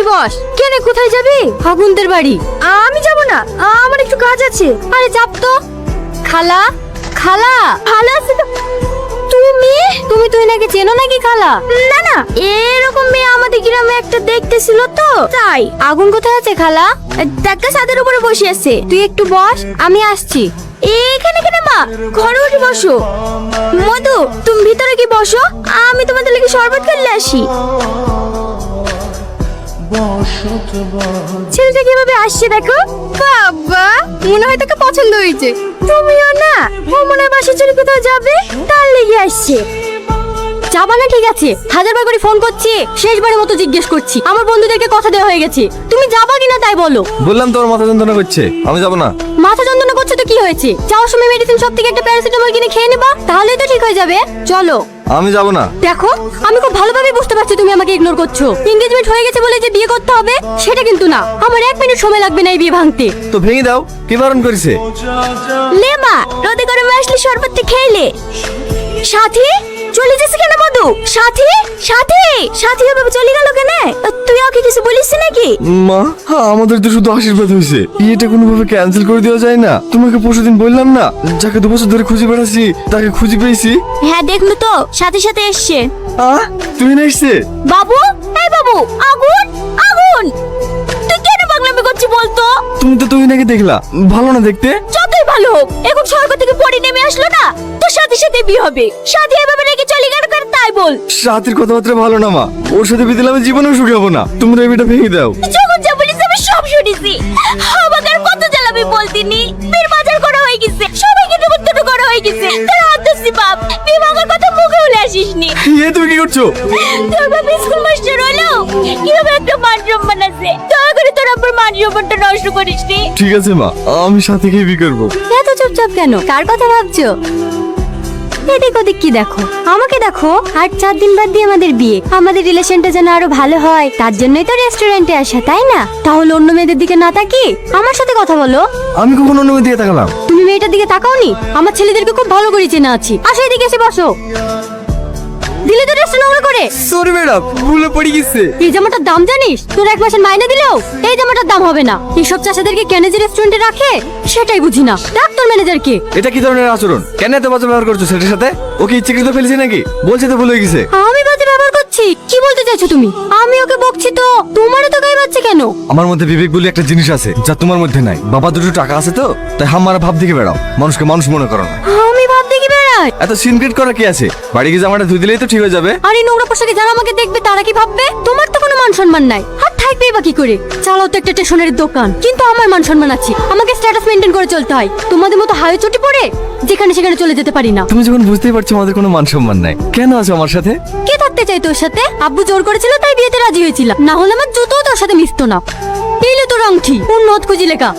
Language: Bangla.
উঠি বস। কেন কোথায় যাবি? ফাগুনদের বাড়ি। আমি যাব না, আমার একটু কাজ আছে। আরে চাপ তো। খালা খালা ভালো আছে তো? তুমি তুমি তুই নাকি চেনো নাকি খালা? না না, এরকম মেয়ে আমাদের গ্রামে একটা দেখতেছিল তো তাই। আগুন কোথায় আছে খালা? দেখা ছাদের উপরে বসে আছে। তুই একটু বস, আমি আসছি। এখানে কেন মা, ঘরে উঠে বসো। মধু তুমি ভিতরে কি বসো, আমি তোমাদের লাগি শরবত খেলে আসি। ছেলেটা কিভাবে আসছে দেখো। বাবা মনে হয় তোকে পছন্দ হয়েছে। তুমিও না, ও মনে হয় বাসা ছেড়ে কোথাও যাবে, তার লেগে আসছে। যাবা না ঠিক আছে, 1000বার করে ফোন করছি, শেষবারের মতো জিজ্ঞেস করছি। আমার বন্ধুদেরকে কথা দেওয়া হয়ে গেছে, তুমি যাবা কিনা তাই বলো। বললাম তোর মাথা যন্ত্রণা করছে, আমি যাব না। মাথা যন্ত্রণা করছে তো কি হয়েছে? যাওয়ার সময় মেডিসিন সব থেকে একটা প্যারাসিটামল কিনে খেয়ে নেবা, তাহলেই তো ঠিক হয়ে যাবে। চলো। আমি যাব না। দেখো আমি খুব ভালোভাবে বুঝতে পারছি তুমি আমাকে ইগনোর করছো। এনগেজমেন্ট হয়ে গেছে বলে যে বিয়ে করতে হবে সেটা কিন্তু না। আমার 1 মিনিট সময় লাগবে না এই বিয়ে ভাঙতে। তো ভেঙে দাও, কি বারণ করেছে? লেমা রোদে গরমে আসলে শরবতটা খেলে। সাথী চলে যাচ্ছে কেন মধু? সাথী সাথী সাথী এভাবে চলে গেল কেন? তুই ওকে কিছু বলিস নাকি? মা, আমাদের তো শুধু আশীর্বাদ হয়েছে, এটা কোনোভাবে ক্যান্সেল করে দেওয়া যায় না? তোমাকে পরশুদিন বললাম না, যাকে 2 বছর ধরে খুঁজে বেড়াচ্ছি তাকে খুঁজে পেয়েছি। হ্যাঁ দেখলো তো, সাথে সাথে এসছে। তুমি না এসছে? বাবু এই বাবু, আগুন আগুন, তুই কেন পাগলামি করছিস বলতো? তুমি তো তুই নাকি দেখলা, ভালো না দেখতে? যতই ভালো হোক, এখন সরকার থেকে পড়ে নেমে আসলো না, তোর সাথে সাথে বিয়ে হবে। সাথে এভাবে রেখে চলে গেল কেন তাই বল। সাথীর কথাবার্তা ভালো না মা, ওর সাথে বিয়ে দিলে আমি জীবনেও সুখী হবো না। তোমরা এই বিয়েটা ভেঙে দাও। যখন যা বলিস আমি সব শুনেছি। আমাকে আর কত জ্বালাবি বলতিনি। বের বাজার করা হয়ে গেছে, সবাইকে নেমন্তন্ন করা হয়ে গেছে। তোর হাত ধরছি বাপ, বিভাগের কথা মুখে বলে আসিসনি। তুমি কি করছো? তোর বাপ স্কুল মাস্টার হলো, কিভাবে একটা মান সম্মান আছে। দয়া করে তোর আব্বার মান সম্মানটা নষ্ট করিসনি। ঠিক আছে মা, আমি সাথীকে বিয়ে করবো। এত চুপচাপ কেন, কার কথা ভাবছো? এদিক ওদিক কি দেখো, আমাকে দেখো। আর 4 দিন বাদ দিয়ে আমাদের বিয়ে, আমাদের রিলেশনটা যেন আরো ভালো হয়, তার জন্যই তো রেস্টুরেন্টে আসা, তাই না? তাহলে অন্য মেয়েদের দিকে না তাকি আমার সাথে কথা বলো। আমি কখনো অন্য মেয়ের দিকে তাকালাম? তুমি মেয়েটার দিকে তাকাওনি? আমার ছেলেদেরকে খুব ভালো করে চেনা আছি। আসো এদিকে এসে বসো। দিলে তো রেস্ট নোংরা করে। সরি ম্যাডাম, ভুলে পড়ে গেছে। এই জামাটার দাম জানিস? তোর 1 মাসের মাইনে দিলেও এই জামাটার দাম হবে না। এইসব চাষাদেরকে কেন যে রেস্টুরেন্টে রাখে সেটাই বুঝি না। ডাক তোর ম্যানেজারকে। এটা কি ধরনের আচরণ? কেন এত বাজে ব্যবহার করছো সেটার সাথে? ওকে ইচ্ছাকৃত ফেলেছে নাকি? বলছে তো ভুলে গেছে। আমি বাজে ব্যবহার করছি? কি বলতে চাইছো তুমি? আমি ওকে বকছি তো, তোমারও তো গায়ে বাজছে কেন? আমার মধ্যে বিবেক বলে একটা জিনিস আছে যা তোমার মধ্যে নাই। বাবা দুটো টাকা আছে তো, তাই হামারা ভাব দেখে বেড়াও, মানুষকে মানুষ মনে করো না। আমি ভাব দেখি বেড়াই? এত সিনক্রেট করা কি আছে? বাড়ি গিয়ে জামাটা ধুই দিলেই তো ঠিক হয়ে যাবে। আর এই নোংরা পোশাকে যারা আমাকে দেখবে তারা কি ভাববে? তোমার তো কোনো মান সম্মান নাই, আর থাকবেই বা কি করে? চালাও তো একটা স্টেশনের দোকান, কিন্তু আমার মান সম্মান আছে। আমাকে স্ট্যাটাস মেইনটেইন করে চলতে হয়। তোমাদের মতো হাই চটি পড়ে যেখানে সেখানে চলে যেতে পারি না। তুমি যখন বুঝতেই পারছো আমাদের কোনো মান সম্মান নাই, কেন আছো আমার সাথে? কে থাকতে চাই তোর সাথে? আব্বু জোর করেছিল তাই বিয়েতে রাজি হয়েছিলাম, না হলে আমার জুতোও তোর সাথে মিশতো না। এইলে তোর আংটি, ওর নথ খুঁজি লেখা।